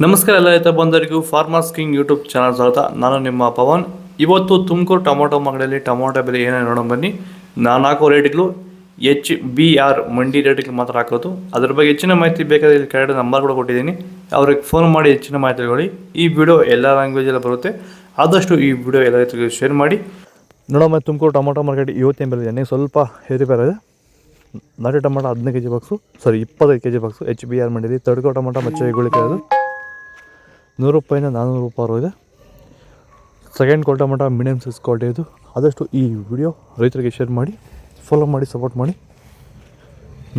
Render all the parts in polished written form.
ನಮಸ್ಕಾರ ಎಲ್ಲ ರೈತ ಬಂಧುಗಳಿಗೂ ಫಾರ್ಮರ್ಸ್ ಕಿಂಗ್ ಯೂಟ್ಯೂಬ್ ಚಾನಲ್ ಸ್ವಾಗತ. ನಾನು ನಿಮ್ಮ ಪವನ್. ಇವತ್ತು ತುಮಕೂರು ಟೊಮೊಟೊ ಮಾರ್ಕೆಟಲ್ಲಿ ಟೊಮೊಟೊ ಬೆಲೆ ಏನೇನು ನೋಡೋಣ ಬನ್ನಿ. ನಾನು ಹಾಕೋ ರೇಟ್ಗಳು HBR ಮಂಡಿ ರೇಟ್ಗೆ ಮಾತ್ರ ಹಾಕೋದು. ಅದ್ರ ಬಗ್ಗೆ ಹೆಚ್ಚಿನ ಮಾಹಿತಿ ಬೇಕಾದರೆ ಇಲ್ಲಿ ಕೆಳಗಡೆ ನಂಬರ್ ಕೂಡ ಕೊಟ್ಟಿದ್ದೀನಿ, ಅವ್ರಿಗೆ ಫೋನ್ ಮಾಡಿ ಹೆಚ್ಚಿನ ಮಾಹಿತಿ ತಿಳ್ಕೊಳ್ಳಿ. ಈ ವಿಡಿಯೋ ಎಲ್ಲ ಲ್ಯಾಂಗ್ವೇಜಲ್ಲಿ ಬರುತ್ತೆ, ಆದಷ್ಟು ಈ ವಿಡಿಯೋ ಎಲ್ಲ ರೈತರಿಗೆ ಶೇರ್ ಮಾಡಿ. ನೋಡೋಣ ತುಮಕೂರು ಟೊಮೊಟೊ ಮಾರ್ಕೆಟ್ ಇವತ್ತಿನ ಬೆಲೆ ಎಣ್ಣೆ ಸ್ವಲ್ಪ ಏರಿಬೇರೆ ಇದೆ. ನಾಟಿ tomato 15 kg box, 25 kg box HBR ಮಂಡಿಲಿ. ತಡ್ಕೋ ಟೊಮೊಟೊ ಮಚ್ಚೆ ಗುಳಿಕೆ ಅದು 100 ರೂಪಾಯಿಂದ 400 ರೂಪಾಯಿ ಇದೆ. Second quality tomato medium size quality ಇದು. ಆದಷ್ಟು ಈ ವಿಡಿಯೋ ರೈತರಿಗೆ ಶೇರ್ ಮಾಡಿ, ಫಾಲೋ ಮಾಡಿ, ಸಪೋರ್ಟ್ ಮಾಡಿ.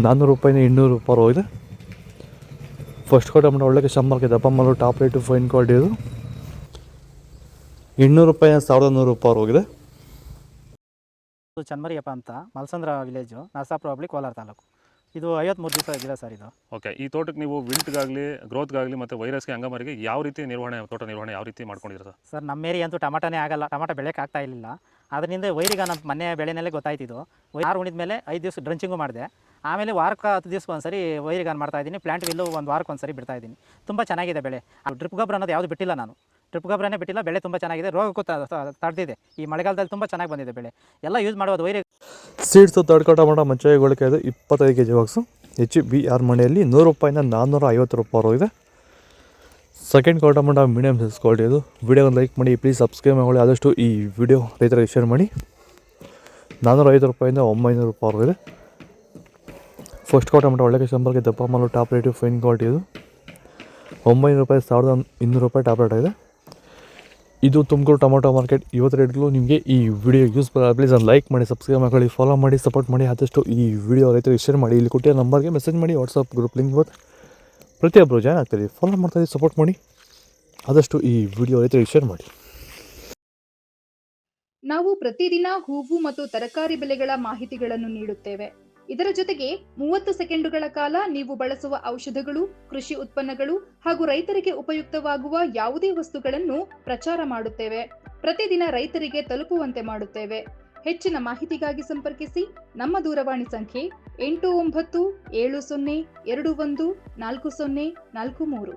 400 ರೂಪಾಯಿಂದ 200 ರೂಪಾಯಿ ಇದೆ. ಫಸ್ಟ್ ಕ್ವಾಲಿಟಿ ಟೊಮೊಟೊ ಒಳ್ಳೆ ಶಂಬರ್ಗೆ ದಪ್ಪ ಮಾಲು ಟಾಪ್ ರೇಟು ಫೈನ್ ಕ್ವಾಲಿಟಿ ಇದು. 200 ರೂಪಾಯಿಂದ 1100 ರೂಪಾಯಿ ಹೋಗಿದೆ. ಚನ್ಮರಿಯಪ್ಪ ಅಂತ ಮಲ್ಸಂದ್ರ ವಿಲೇಜು, ನರಸಾಪುರ ಹೋಬಳಿ, ಕೋಲಾರ ತಾಲೂಕು. ಇದು 53 ದಿವಸ ಗಿಡ ಸರ್ ಇದು. ಓಕೆ, ಈ ತೋಟಕ್ಕೆ ನೀವು ವಿಲ್ಟ್ಗಾಗಲಿ ಗ್ರೋತ್ಗಾಗಲಿ ಮತ್ತು ವೈರಸ್ಗೆ ಅಂಗಮಾರಿಗೆ ಯಾವ ರೀತಿ ತೋಟ ನಿರ್ವಹಣೆ ಯಾವ ರೀತಿ ಮಾಡ್ಕೊಂಡಿದ್ದೀರಾ ಸರ್? ನಮ್ಮ ಏರಿಯಾ ಅಂತೂ ಟಮಾಟನೇ ಆಗಲ್ಲ, ಟಮಾಟ ಬೆಳೆಯೋಕೆ ಆಗ್ತಾ ಇರಲಿಲ್ಲ. ಅದರಿಂದ ವೈರಿಗ ನಮ್ಮ ಮನೆ ಬೆಳೆನಲ್ಲೇ ಗೊತ್ತಾಯ್ತಿದ್ದು. 6 ಉಣಿದ ಮೇಲೆ 5 ದಿವಸ ಡ್ರಂಚಿಂಗು ಮಾಡಿದೆ. ಆಮೇಲೆ ವಾರಕ್ಕೆ 10 ದಿವಸಕ್ಕೆ ಒಂದ್ಸರಿ ವೈರಿಗಾನ್ ಮಾಡ್ತಾಯಿದ್ದೀನಿ. ಪ್ಲಾಂಟ್ ವಿಲ್ಲು 1 ವಾರಕ್ಕೆ ಒಂದ್ಸರಿ ಬಿಡ್ತಾಯಿದ್ದೀನಿ. ತುಂಬ ಚೆನ್ನಾಗಿದೆ ಬೆಳೆ. ಡ್ರಿಪ್ ಗೊಬ್ಬರ ಅನ್ನೋದು ಯಾವುದು ಬಿಟ್ಟಿಲ್ಲ ನಾನು, ಡ್ರಿಪ್ ಗೊಬ್ಬರನೇ ಬಿಟ್ಟಿಲ್ಲ. ಬೆಳೆ ತುಂಬ ಚೆನ್ನಾಗಿದೆ, ರೋಗಕ್ಕೂ ತಡೆದಿದೆ. ಈ ಮಳೆಗಾಲದಲ್ಲಿ ತುಂಬ ಚೆನ್ನಾಗಿ ಬಂದಿದೆ ಬೆಳೆ. ಎಲ್ಲ ಯೂಸ್ ಮಾಡೋದು ವೈರಿ ಸೀಡ್ಸು ತಡ್ಕೋ ಟೊಮೊಟೊ ಮಚ್ಚೆ ಗುಳಿಕೆ ಅದು 25 kg ಬಾಕ್ಸು HBR ಮಂಡಿಯಲ್ಲಿ 100 ರೂಪಾಯಿಂದ 450 ರೂಪಾಯಿ ಇದೆ. Second quality tomato medium size quality ಇದು. ವಿಡಿಯೋನ ಲೈಕ್ ಮಾಡಿ, ಪ್ಲೀಸ್ ಸಬ್ಸ್ಕ್ರೈಬ್ ಮಾಡಿ. ಆದಷ್ಟು ಈ ವಿಡಿಯೋ ರೈತರಿಗೆ ಶೇರ್ ಮಾಡಿ. 450 ರೂಪಾಯಿಂದ 900 ರೂಪಾಯಿ ಇದೆ. ಫಸ್ಟ್ ಕ್ವಾಲಿಟಿ ಟೊಮೊಟೊ ಒಳ್ಳೆ ಶಂಬರ್ಗೆ ದಪ್ಪ ಮಾಲು ಟಾಪ್ ರೇಟು ಫೈನ್ ಕ್ವಾಲಿಟಿ ಇದು. 900 ರೂಪಾಯಿ 1200 ರೂಪಾಯಿ ಟಾಪ್ ರೇಟ್ ಆಗಿದೆ. ಇದು ತುಮಕೂರು ಟೊಮೊಟೊ ಮಾರ್ಕೆಟ್ ಇವತ್ತು ರೇಟ್ಗಳು. ನಿಮಗೆ ಈ ವಿಡಿಯೋ ಯೂಸ್ ಪ್ಲೀಸ್ ಒಂದು ಲೈಕ್ ಮಾಡಿ, ಸಬ್ಸ್ಕ್ರೈಬ್ ಮಾಡಿ, ಫಾಲೋ ಮಾಡಿ, ಸಪೋರ್ಟ್ ಮಾಡಿ. ಆದಷ್ಟು ಈ ವಿಡಿಯೋ ರೈತರಿಗೆ ಶೇರ್ ಮಾಡಿ. ಇಲ್ಲಿ ಕೊಟ್ಟಿರೋ ನಂಬರ್ಗೆ ಮೆಸೇಜ್ ಮಾಡಿ, ವಾಟ್ಸಪ್ ಗ್ರೂಪ್ ಲಿಂಕ್ ಬರುತ್ತೆ, ಪ್ರತಿಯೊಬ್ಬರು ಜಾಯ್ನ್ ಆಗ್ತೀರಿ. ಫಾಲೋ ಮಾಡ್ತಾಯಿದ್ದೀವಿ, ಸಪೋರ್ಟ್ ಮಾಡಿ. ಆದಷ್ಟು ಈ ವಿಡಿಯೋ ರೈತರಿಗೆ ಶೇರ್ ಮಾಡಿ. ನಾವು ಪ್ರತಿದಿನ ಹೂವು ಮತ್ತು ತರಕಾರಿ ಬೆಲೆಗಳ ಮಾಹಿತಿಗಳನ್ನು ನೀಡುತ್ತೇವೆ. ಇದರ ಜೊತೆಗೆ 30 ಸೆಕೆಂಡುಗಳ ಕಾಲ ನೀವು ಬಳಸುವ ಔಷಧಗಳು, ಕೃಷಿ ಉತ್ಪನ್ನಗಳು ಹಾಗೂ ರೈತರಿಗೆ ಉಪಯುಕ್ತವಾಗುವ ಯಾವುದೇ ವಸ್ತುಗಳನ್ನು ಪ್ರಚಾರ ಮಾಡುತ್ತೇವೆ. ಪ್ರತಿದಿನ ರೈತರಿಗೆ ತಲುಪುವಂತೆ ಮಾಡುತ್ತೇವೆ. ಹೆಚ್ಚಿನ ಮಾಹಿತಿಗಾಗಿ ಸಂಪರ್ಕಿಸಿ. ನಮ್ಮ ದೂರವಾಣಿ ಸಂಖ್ಯೆ 8970214043.